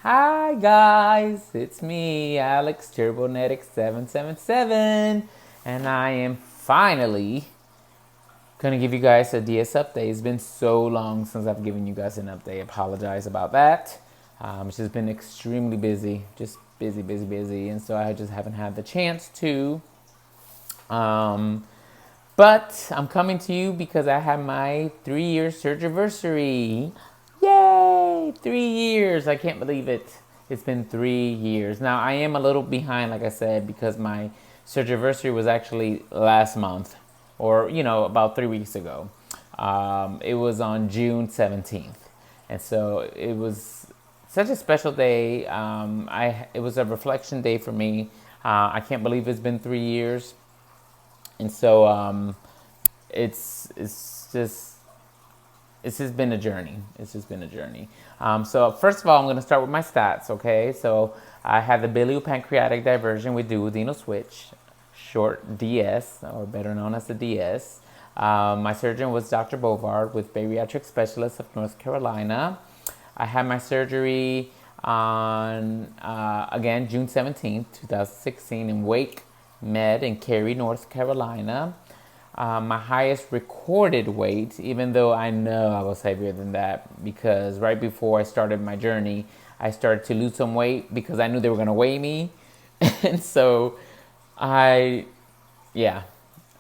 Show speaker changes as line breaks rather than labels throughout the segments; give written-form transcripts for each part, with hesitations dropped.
Hi guys, it's me, Alex Turbonetic777, and I am finally gonna give you guys a DS update. It's been so long since I've given you guys an update. I apologize about that. It's just been extremely busy, just busy, and so I just haven't had the chance to. Um, but I'm coming to you because I have my 3-year Surgiversary. Yay! 3 years. I can't believe it. It's been 3 years. Now, I am a little behind, like I said, because my Surgiversary was actually last month, or, about 3 weeks ago. It was on June 17th. And so it was such a special day. It was a reflection day for me. I can't believe it's been 3 years. And so it's just been a journey. It's just been a journey. So first of all, I'm going to start with my stats. Okay, so I had the biliopancreatic diversion with duodenal switch, short DS, or better known as the DS. My surgeon was Dr. Bovard with bariatric specialist of North Carolina. I had my surgery on again June 17th, 2016, in Wake Med in Cary, North Carolina. My highest recorded weight, even though I know I was heavier than that, because right before I started my journey, I started to lose some weight because I knew they were going to weigh me. And so I, yeah,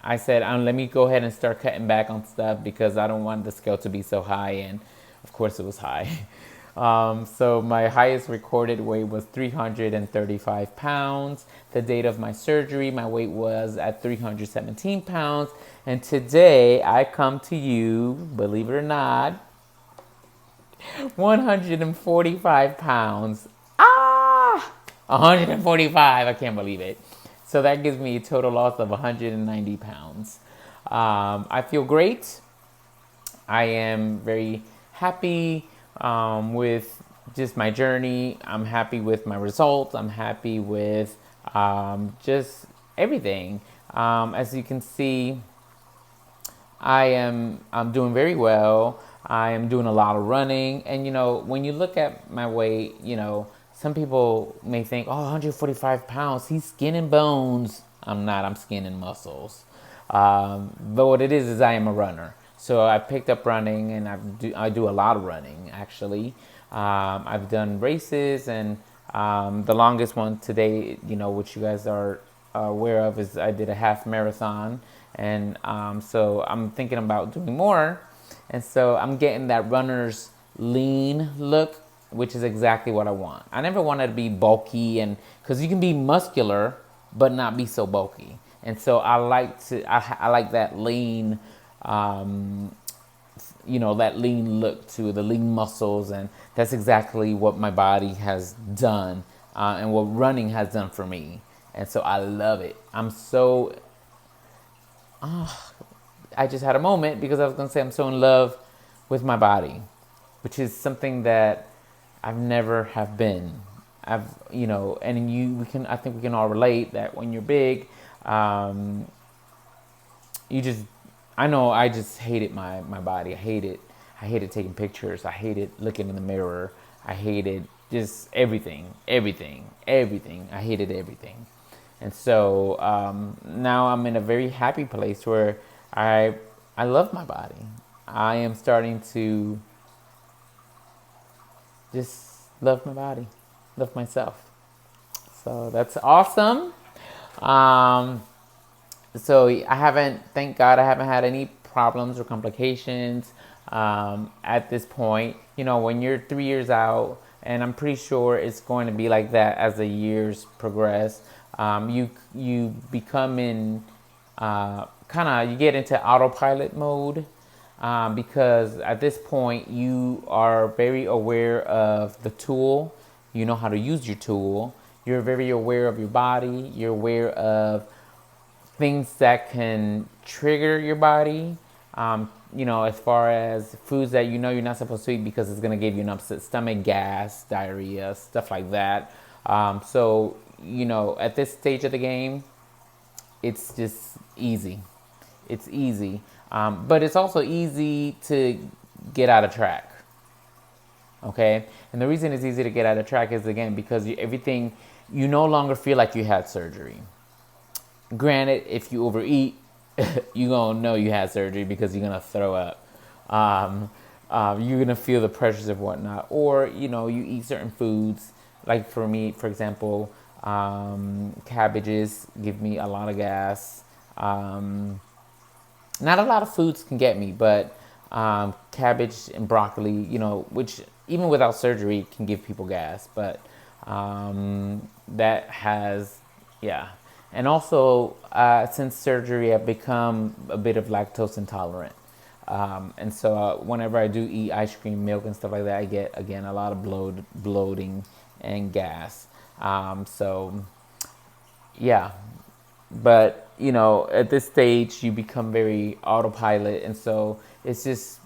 I said, let me go ahead and start cutting back on stuff because I don't want the scale to be so high. And of course, it was high. So my highest recorded weight was 335 pounds. The date of my surgery, my weight was at 317 pounds. And today I come to you, believe it or not, 145 pounds. Ah! 145. I can't believe it. So that gives me a total loss of 190 pounds. I feel great. I am very happy with just my journey. I'm happy with my results. I'm happy with just everything. As you can see, I'm doing very well. I am doing a lot of running, and when you look at my weight, some people may think, oh, 145 pounds, he's skin and bones. I'm not. I'm skin and muscles. But what it is I am a runner. So I picked up running, and I do a lot of running actually. I've done races, and the longest one today, which you guys are aware of, is I did a half marathon, and so I'm thinking about doing more, and so I'm getting that runner's lean look, which is exactly what I want. I never wanted to be bulky, and because you can be muscular but not be so bulky, and so I like that lean, that lean look to the lean muscles, and that's exactly what my body has done, and what running has done for me, and so I love it. I just had a moment because I was gonna say I'm so in love with my body, which is something that I've never have been. And I think we can all relate that when you're big, um, you just, I know I just hated my body. I hated taking pictures. I hated looking in the mirror. I hated just everything. I hated everything. And so now I'm in a very happy place where I I love my body. I am starting to just love my body, love myself. So that's awesome. Um, so I haven't, thank God, I haven't had any problems or complications at this point. When you're 3 years out, and I'm pretty sure it's going to be like that as the years progress. You become in you get into autopilot mode, because at this point you are very aware of the tool. You know how to use your tool. You're very aware of your body. You're aware of things that can trigger your body. As far as foods that you're not supposed to eat because it's going to give you an upset stomach, gas, diarrhea, stuff like that. At this stage of the game, it's just easy. It's easy. But it's also easy to get out of track. Okay, and the reason it's easy to get out of track is again because everything, you no longer feel like you had surgery. Granted, if you overeat, you gonna know you had surgery because you're gonna throw up. Um, you're gonna feel the pressures of whatnot, or you eat certain foods. Like for me, for example, cabbages give me a lot of gas. Not a lot of foods can get me, but cabbage and broccoli, which even without surgery can give people gas, but that has, yeah. And also, since surgery, I've become a bit of lactose intolerant. And so whenever I do eat ice cream, milk, and stuff like that, I get, again, a lot of bloating and gas. So, yeah, but at this stage you become very autopilot, and so it's just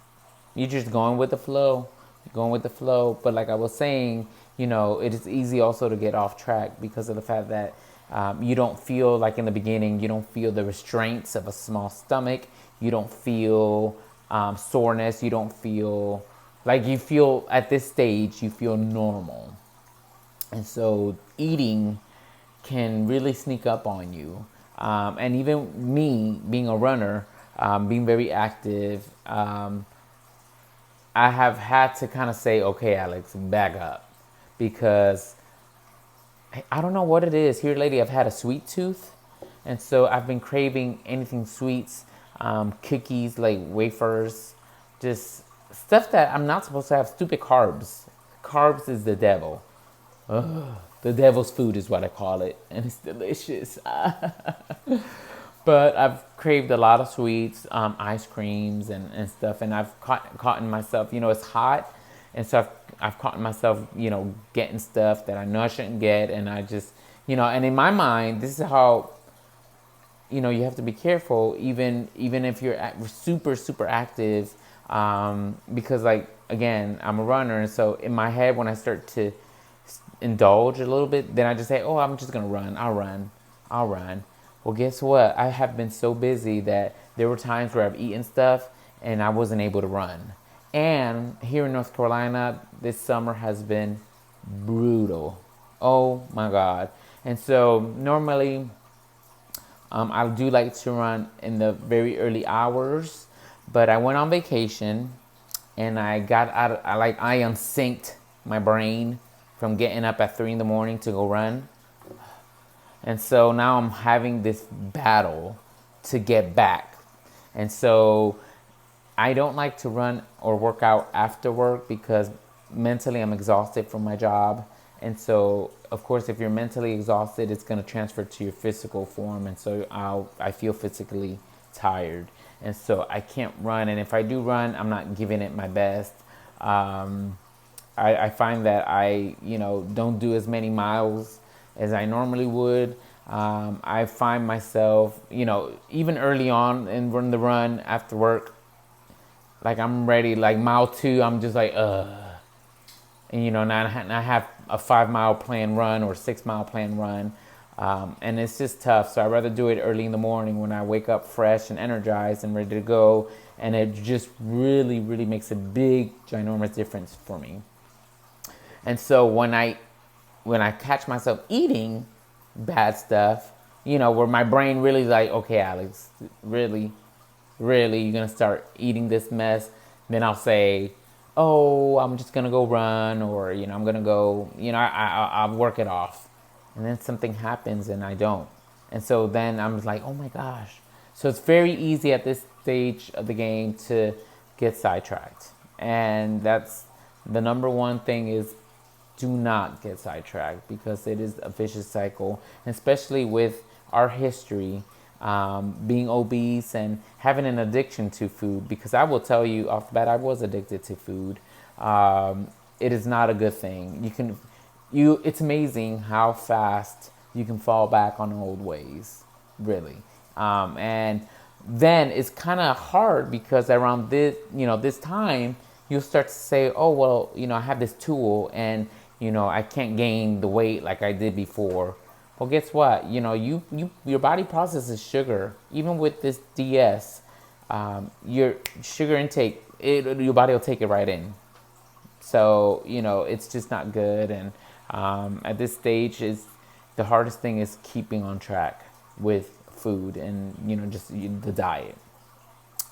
you're just going with the flow, but like I was saying, it is easy also to get off track because of the fact that you don't feel like in the beginning, you don't feel the restraints of a small stomach, you don't feel soreness, you don't feel like, you feel at this stage you feel normal. And so eating can really sneak up on you. And even me, being a runner, being very active, I have had to kind of say, okay, Alex, back up. Because I don't know what it is. Here lately, I've had a sweet tooth. And so I've been craving anything sweets, cookies, like wafers, just stuff that I'm not supposed to have, stupid carbs. Carbs is the devil. Ugh. The devil's food is what I call it, and it's delicious. But I've craved a lot of sweets, ice creams, and stuff, and I've caught in myself. It's hot, and so I've caught in myself, getting stuff that I know I shouldn't get, and I just, and in my mind, this is how, you have to be careful, even if you're super active, because, like, again, I'm a runner, and so in my head, when I start to indulge a little bit, then I just say, oh, I'm just gonna run. I'll run. Well, guess what? I have been so busy that there were times where I've eaten stuff and I wasn't able to run. And here in North Carolina, this summer has been brutal. Oh my God. And so normally, I do like to run in the very early hours, but I went on vacation and I got out of, I unsynced my brain from getting up at 3 in the morning to go run. And so now I'm having this battle to get back. And so I don't like to run or work out after work because mentally I'm exhausted from my job. And so, of course, if you're mentally exhausted, it's going to transfer to your physical form. And so I feel physically tired. And so I can't run. And if I do run, I'm not giving it my best. I find that I, don't do as many miles as I normally would. I find myself, even early on in the run after work, like I'm ready, like mile 2, I'm just like, and now I have a 5-mile planned run or 6-mile planned run, and it's just tough. So I'd rather do it early in the morning when I wake up fresh and energized and ready to go, and it just really makes a big, ginormous difference for me. And so when I catch myself eating bad stuff, where my brain really like, okay, Alex, really, you're gonna start eating this mess, then I'll say, oh, I'm just gonna go run, or I'm gonna go, I'll work it off, and then something happens and I don't, and so then I'm like, oh my gosh. So it's very easy at this stage of the game to get sidetracked, and that's the number one thing is, do not get sidetracked because it is a vicious cycle, especially with our history, being obese and having an addiction to food. Because I will tell you off the bat, I was addicted to food. It is not a good thing. It's amazing how fast you can fall back on old ways, really. And then it's kind of hard because around this time, you'll start to say, oh, well, I have this tool and, I can't gain the weight like I did before. Well, guess what? Your body processes sugar. Even with this DS, your sugar intake, your body will take it right in. So, it's just not good. And at this stage, is the hardest thing is keeping on track with food and, just the diet.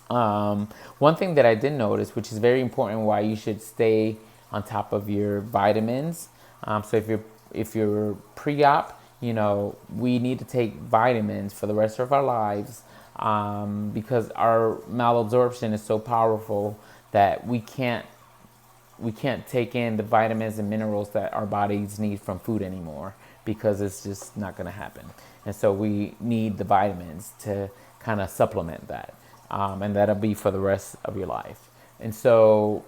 One thing that I did notice, which is very important, why you should stay on top of your vitamins. So if you're pre-op, we need to take vitamins for the rest of our lives, because our malabsorption is so powerful that we can't take in the vitamins and minerals that our bodies need from food anymore, because it's just not going to happen. And so we need the vitamins to kind of supplement that. And that'll be for the rest of your life. And so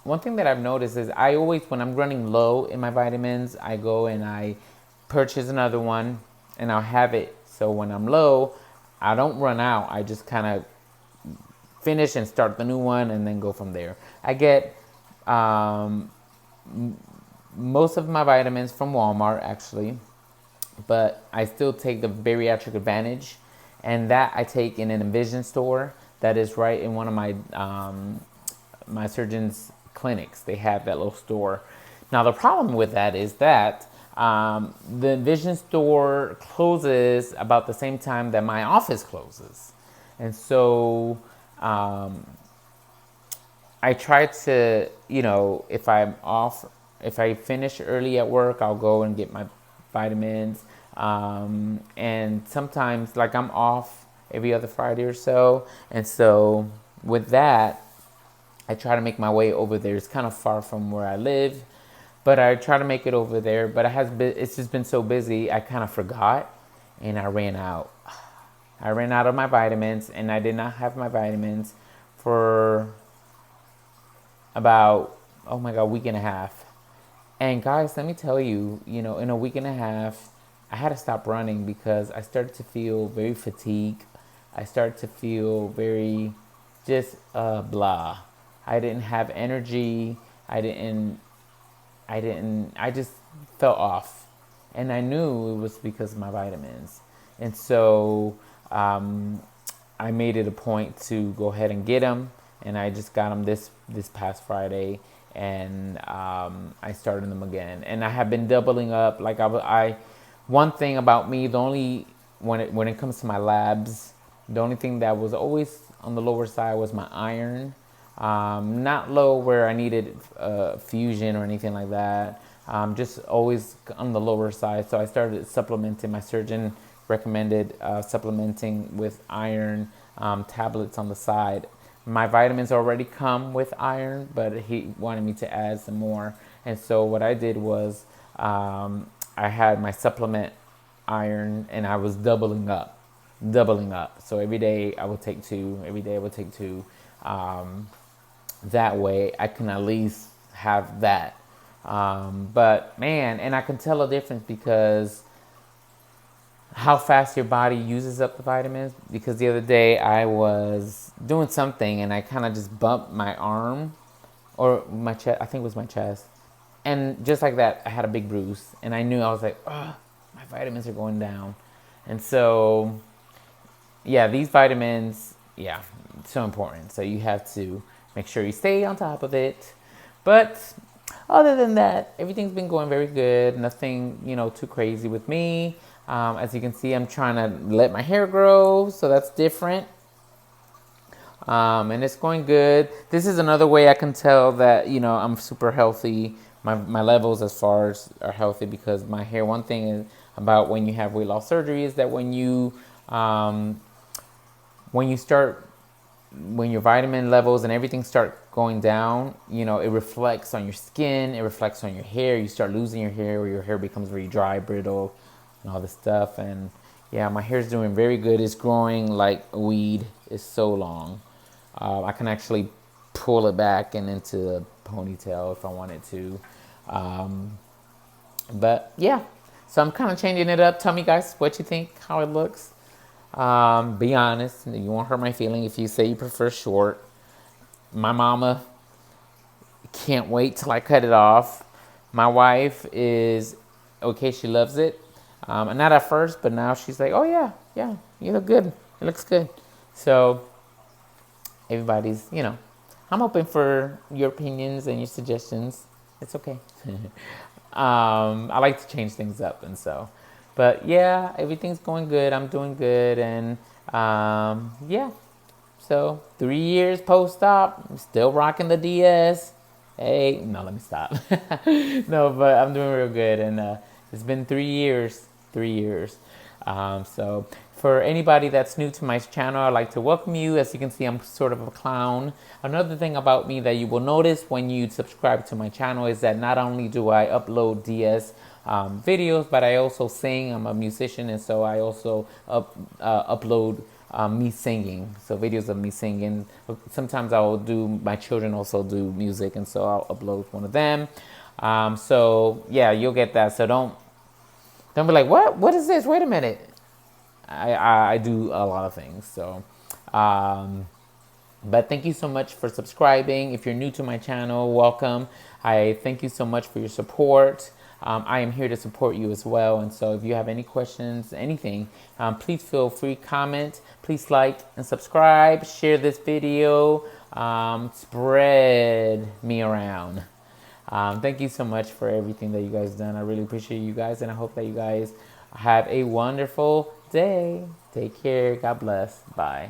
one thing that I've noticed is I always, when I'm running low in my vitamins, I go and I purchase another one and I'll have it. So when I'm low, I don't run out. I just kind of finish and start the new one and then go from there. I get most of my vitamins from Walmart, actually, but I still take the bariatric advantage, and that I take in an Envision store that is right in one of my surgeon's clinics. They have that little store. Now the problem with that is that the Envision store closes about the same time that my office closes, and so I try to, if I'm off, if I finish early at work, I'll go and get my vitamins. And sometimes, like, I'm off every other Friday or so. And so with that, I try to make my way over there. It's kind of far from where I live, but I try to make it over there. But it's just been so busy, I kind of forgot and I ran out. I ran out of my vitamins, and I did not have my vitamins for about, oh my God, week and a half. And guys, let me tell you, in a week and a half, I had to stop running because I started to feel very fatigued. I started to feel very just blah. I didn't have energy. I just felt off. And I knew it was because of my vitamins. And so I made it a point to go ahead and get them. And I just got them this past Friday, and I started them again. And I have been doubling up. Like one thing about me, the only when it comes to my labs, the only thing that was always on the lower side was my iron. Not low where I needed fusion or anything like that. Just always on the lower side. So I started supplementing. My surgeon recommended supplementing with iron tablets on the side. My vitamins already come with iron, but he wanted me to add some more. And so what I did was I had my supplement iron, and I was doubling up. So every day I would take two. That way I can at least have that. But man, and I can tell a difference because how fast your body uses up the vitamins. Because the other day I was doing something and I kind of just bumped my arm or my chest. I think it was my chest. And just like that, I had a big bruise. And I knew, I was like, oh, my vitamins are going down. And so, yeah, these vitamins, yeah, so important. So you have to make sure you stay on top of it. But other than that, everything's been going very good. Nothing, too crazy with me. As you can see, I'm trying to let my hair grow, so that's different. And it's going good. This is another way I can tell that, I'm super healthy. My levels as far as are healthy, because my hair, one thing is about when you have weight loss surgery is that when your vitamin levels and everything start going down, it reflects on your skin, it reflects on your hair. You start losing your hair, or your hair becomes very dry, brittle, and all this stuff. And yeah, my hair's doing very good. It's growing like a weed. It's so long. I can actually pull it back and into a ponytail if I wanted to. But yeah, so I'm kind of changing it up. Tell me, guys, what you think, how it looks. Be honest. You won't hurt my feeling if you say you prefer short. My mama can't wait till I cut it off. My wife is okay. She loves it. And not at first, but now she's like, oh yeah, you look good. It looks good. So everybody's, I'm open for your opinions and your suggestions. It's okay. I like to change things up, and so, but yeah, everything's going good. I'm doing good, and yeah. So 3 years post-op, I'm still rocking the DS. Hey, no, let me stop. No, but I'm doing real good, and it's been 3 years. 3 years. So for anybody that's new to my channel, I'd like to welcome you. As you can see, I'm sort of a clown. Another thing about me that you will notice when you subscribe to my channel is that not only do I upload DS videos, but I also sing. I'm a musician, and so I also upload me singing, so videos of me singing. Sometimes I will do, my children also do music, and so I'll upload one of them. So yeah, you'll get that. So don't be like, what is this? Wait a minute. I do a lot of things. So, but thank you so much for subscribing. If you're new to my channel, welcome. I thank you so much for your support. I am here to support you as well. And so if you have any questions, anything, please feel free to comment. Please like and subscribe. Share this video. Spread me around. Thank you so much for everything that you guys done. I really appreciate you guys. And I hope that you guys have a wonderful day. Take care. God bless. Bye.